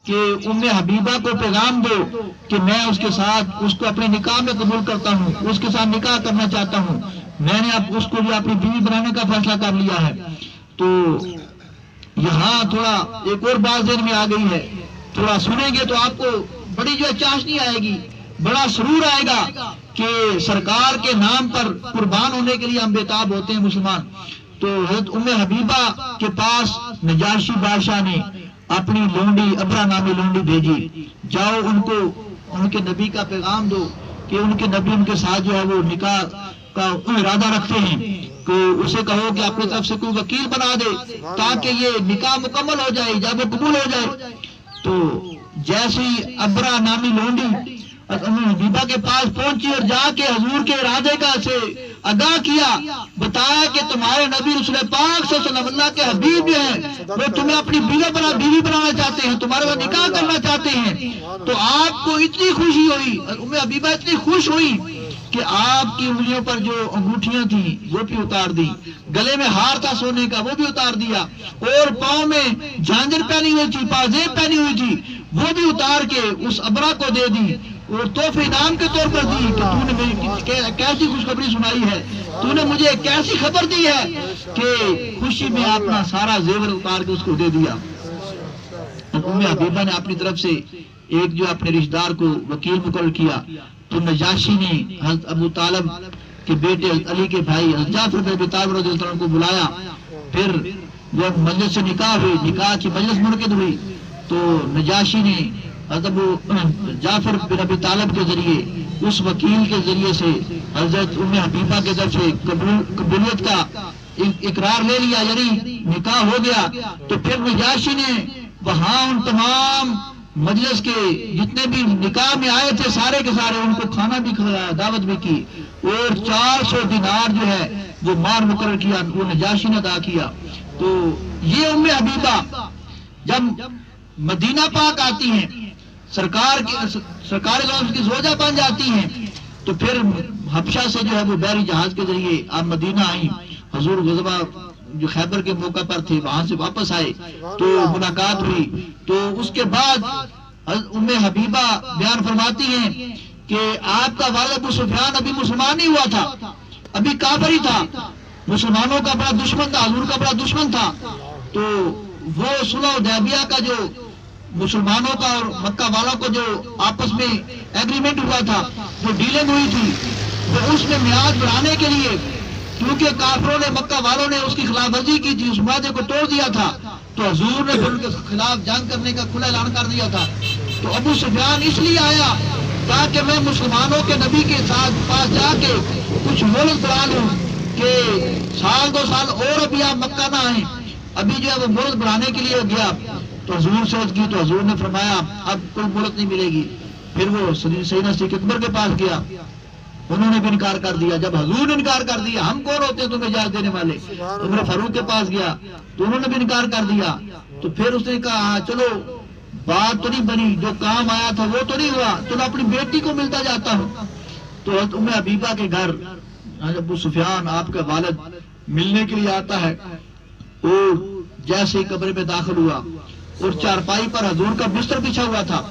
کہ حبیبہ کو پیغام دو کہ میں اس کے ساتھ اس کو اپنے نکاح میں قبول کرتا ہوں، اس کے ساتھ نکاح کرنا چاہتا ہوں، میں نے اب اس کو بھی اپنی بیوی بنانے کا فیصلہ کر لیا ہے۔ تو یہاں تھوڑا ایک اور بات ذہن میں آ گئی ہے، تھوڑا سنیں گے تو آپ کو بڑی جو چاشنی آئے گی، بڑا سرور آئے گا کہ سرکار کے نام پر قربان ہونے کے لیے ہم بےتاب ہوتے ہیں مسلمان۔ تو حضرت حبیبہ کے پاس نجاشی بادشاہ نے اپنی لونڈی ابرا نامی لونڈی بھیجی، جاؤ ان کو ان کے نبی کا پیغام دو کہ ان کے نبی ان کے ساتھ جو ہے وہ نکاح کا ارادہ رکھتے ہیں، کہ اسے کہو کہ اپنی طرف سے کوئی وکیل بنا دے تاکہ یہ نکاح مکمل ہو جائے، جب وہ قبول ہو جائے۔ تو جیسے ہی ابرا نامی لونڈی حبیبہ کے پاس پہنچی اور جا کے حضور کے ارادے کا سے آگاہ کیا، بتایا کہ تمہارے نبی رسول پاک صلی اللہ علیہ وسلم اللہ کے حبیب جو ہیں وہ تمہیں اپنی بیوی بنانا چاہتے ہیں، تمہارے ساتھ نکاح کرنا چاہتے ہیں۔ تو آپ کو اتنی خوشی ہوئی، حبیبہ اتنی خوش ہوئی کہ آپ کی انگلیوں پر جو انگوٹھیاں تھیں وہ بھی اتار دی، گلے میں ہار تھا سونے کا وہ بھی اتار دیا، اور پاؤں میں جھانجر پہنی ہوئی تھی، پازیب پہنی ہوئی تھی وہ بھی اتار کے اس ابرا کو دے دی، اور تحفے انعام کے طور پر دی کہ تو نے میری کیسی خوشخبری سنائی ہے، تو نے مجھے کیسی خبر دی ہے کہ خوشی میں اپنا سارا زیور اتار کے اس کو دے دیا۔ حبیبہ نے اپنی طرف سے ایک جو اپنے رشتہ دار کو وکیل مقرر کیا، تو نجاشی نے حضرت ابو طالب کے بیٹے علی کے بھائی حضرت جعفر بن ابی طالب رضی اللہ عنہ کو بلایا۔ پھر جب مجلس سے نکاح ہوئی، نکاح کی مجلس منعقد ہوئی، تو نجاشی نے حضرت جعفر بن ابی طالب کے ذریعے اس وکیل کے ذریعے سے حضرت حبیبہ کے طرف سے قبولیت کا اقرار لے لیا، یعنی نکاح ہو گیا۔ تو پھر نجاشی نے وہاں ان تمام مجلس کے جتنے بھی نکاح میں آئے تھے سارے کے سارے ان کو کھانا بھی کھلایا، دعوت بھی کی، اور 400 دینار جو ہے وہ مہر مقرر کیا، وہ نجاشی نے ادا کیا۔ تو یہ حبیبہ جب مدینہ پاک آتی ہیں، سرکار کی زوجہ بن جاتی ہیں، تو پھر حبشہ سے جو ہے وہ بحری جہاز کے ذریعے آپ مدینہ آئیں۔ حضور غزوہ جو خیبر کے موقع پر تھے وہاں سے واپس آئے تو ملاقات ہوئی۔ تو اس کے بعد حبیبہ بیان فرماتی ہیں کہ آپ کا والد ابو سفیان ابھی مسلمان نہیں ہوا تھا، ابھی کافر ہی تھا، مسلمانوں کا بڑا دشمن تھا، حضور کا بڑا دشمن تھا۔ تو وہ صلح حدیبیہ کا جو مسلمانوں کا اور مکہ والوں کو جو آپس میں ایگریمنٹ ہوا تھا، جو ڈیلنگ ہوئی تھی، وہ اس میں میعاد بڑھانے کے لیے، کیونکہ کافروں نے مکہ والوں نے اس کی خلاف ورزی کی تھی، اس معاہدے کو توڑ دیا تھا، تو حضور نے ان کے خلاف جنگ کرنے کا کھلا اعلان کر دیا تھا۔ تو ابو سفیان اس لیے آیا تاکہ میں مسلمانوں کے نبی کے ساتھ پاس جا کے کچھ مہلت بڑھا لوں کہ سال 2 سال اور ابھی آپ مکہ نہ آئیں۔ ابھی جو ہے وہ مہلت بڑھانے کے لیے گیا، تو حضور سے عرض کی تو حضور نے فرمایا اب کوئی مہلت نہیں ملے گی۔ پھر وہ سیدنا صدیق اکبر کے پاس گیا، انہوں نے بھی انکار کر دیا۔ جب حضور نے انکار کر دیا، ہم کون ہوتے ہیں تمہیں اجازت دینے والے؟ عمر فاروق کے پاس گیا تو انہوں نے بھی انکار کر دیا۔ تو پھر اس نے کہا چلو بات تو نہیں بنی، جو کام آیا تھا وہ تو نہیں ہوا، چلو اپنی بیٹی کو ملتا جاتا ہوں۔ تو حضرت حبیبہ کے گھر ابو سفیان آپ کا والد ملنے کے لیے آتا ہے، اور جیسے ہی کمرے میں داخل ہوا اور چارپائی پر حضور کا بستر بچھا ہوا تھا،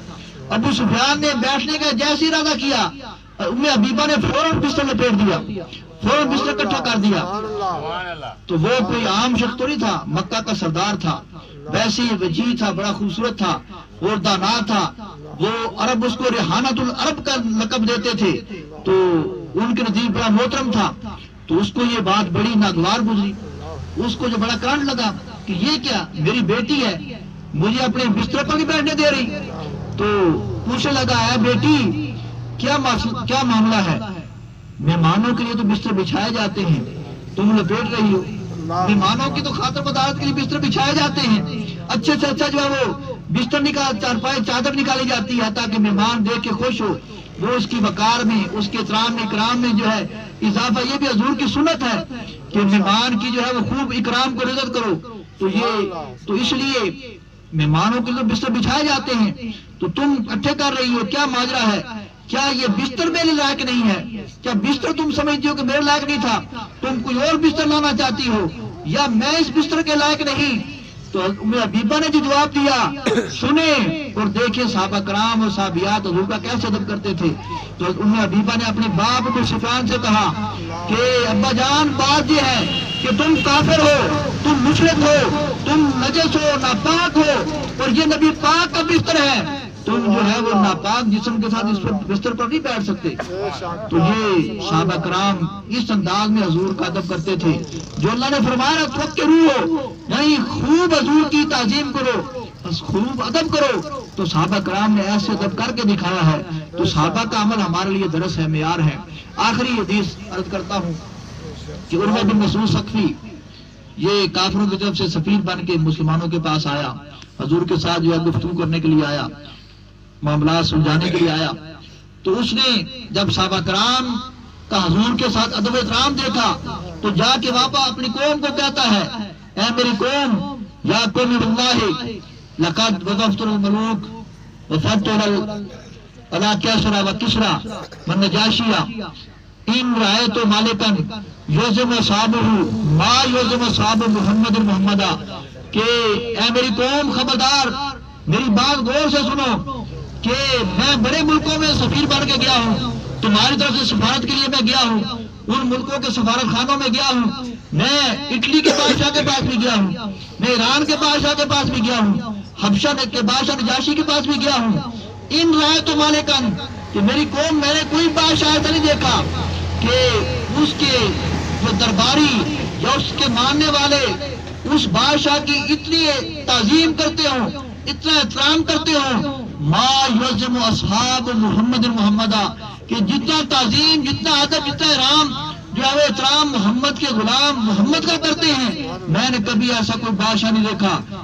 ابو سفیان نے بیٹھنے کا جیسے ارادہ کیا، حبیبہ نے فوراً بستر لپیٹ دیا، فوراً بستر اکٹھا کر دیا۔ تو وہ کوئی عام شخص تو نہیں تھا، مکہ کا سردار تھا، ویسے ہی وجیہ تھا، بڑا خوبصورت تھا اور دانا تھا۔ وہ عرب اس کو ریحانۃ العرب کا لقب دیتے تھے، تو ان کے نزدیک بڑا محترم تھا۔ تو اس کو یہ بات بڑی ناگوار گزری، اس کو جو بڑا کرنٹ لگا کہ یہ کیا، میری بیٹی ہے، مجھے اپنے بستر پر نہیں بیٹھنے دے رہی۔ تو پوچھنے لگا ہے بیٹی کیا معاملہ ہے؟ مہمانوں کے لیے تو بستر بچھائے جاتے ہیں، تم لپیٹ رہی ہو۔ مہمانوں کی تو خاطر مدارت کے لیے بستر بچھائے جاتے ہیں، اچھے سے اچھا جو ہے وہ بستر چارپائی چادر نکالی جاتی ہے تاکہ مہمان دیکھ کے خوش ہو، وہ اس کی وقار میں، اس کے احترام میں، اکرام میں جو ہے اضافہ۔ یہ بھی حضور کی سنت ہے کہ مہمان کی جو ہے وہ خوب اکرام کو عزت کرو۔ تو اس لیے مہمانوں کے لیے بستر بچھائے جاتے ہیں، تو تم اکٹھے کر رہی ہو، کیا ماجرا ہے؟ کیا یہ بستر میرے لائق نہیں ہے؟ کیا بستر تم سمجھتی ہو کہ میرے لائق نہیں تھا، تم کوئی اور بستر لانا چاہتی ہو، یا میں اس بستر کے لائق نہیں؟ تو ام حبیبہ نے جو جواب دیا سنیں اور دیکھیں صحابہ کرام اور صحابیات حضور کا کیسے ادب کرتے تھے. تو ام حبیبہ نے اپنے باپ کو سفیان سے کہا کہ ابا جان بات یہ ہے کہ تم کافر ہو، تم مشرک ہو، تم نجس ہو، ناپاک ہو، اور یہ نبی پاک کا بستر ہے، تم جو ہے وہ ناپاک جسم کے ساتھ اس پر بستر پر نہیں بیٹھ سکتے. تو یہ صحابہ کرام اس انداز میں حضور کا ادب کرتے تھے جو اللہ نے فرمایا فکروا، یعنی خوب حضور کی تعظیم کرو، بس خوب ادب کرو. تو صحابہ کرام نے ایسے ادب کر کے دکھایا ہے. تو صحابہ کا عمل ہمارے لیے درس ہے، معیار ہے. آخری حدیث عرض کرتا ہوں کہ عروہ بن مسعود ثقفی یہ کافروں کی طرف سے سفیر بن کے مسلمانوں کے پاس آیا، حضور کے ساتھ جو ہے گفتگو کرنے کے لیے آیا، معاملات سلجھانے کے لیے آیا. تو اس نے جب صحابہ کرام کا حضور کے ساتھ ادب احترام دیکھا تو جا کے واپس اپنی قوم کو کہتا ہے اے میری قوم، یا قوم واللہ لقد وظفت الملوک وفدت علی کسری و کسری والنجاشی ان رأیت مالکا یعظم اصحابہ ما یعظم اصحاب محمد محمدا. کہ اے میری قوم خبردار، میری بات غور سے سنو کہ میں بڑے ملکوں میں سفیر بن کے گیا ہوں، تمہاری طرف سے سفارت کے لیے میں گیا ہوں، ان ملکوں کے سفارت خانوں میں گیا ہوں، میں اٹلی کے بادشاہ کے پاس بھی گیا ہوں، میں ایران کے بادشاہ کے پاس بھی گیا ہوں، حبشہ کے بادشاہ نجاشی کے پاس بھی گیا ہوں. ان رأیت مالکا، کہ میری قوم میں نے کوئی بادشاہ ایسا نہیں دیکھا کہ اس کے جو درباری یا اس کے ماننے والے اس بادشاہ کی اتنی تعظیم کرتے ہوں، اتنا احترام کرتے ہوں، ما یعظم اصحاب محمد محمدا، کہ جتنا تعظیم، جتنا ادب، جتنا احترام جو ہے محمد کے غلام محمد کا کرتے ہیں، میں نے کبھی ایسا کوئی بادشاہ نہیں دیکھا.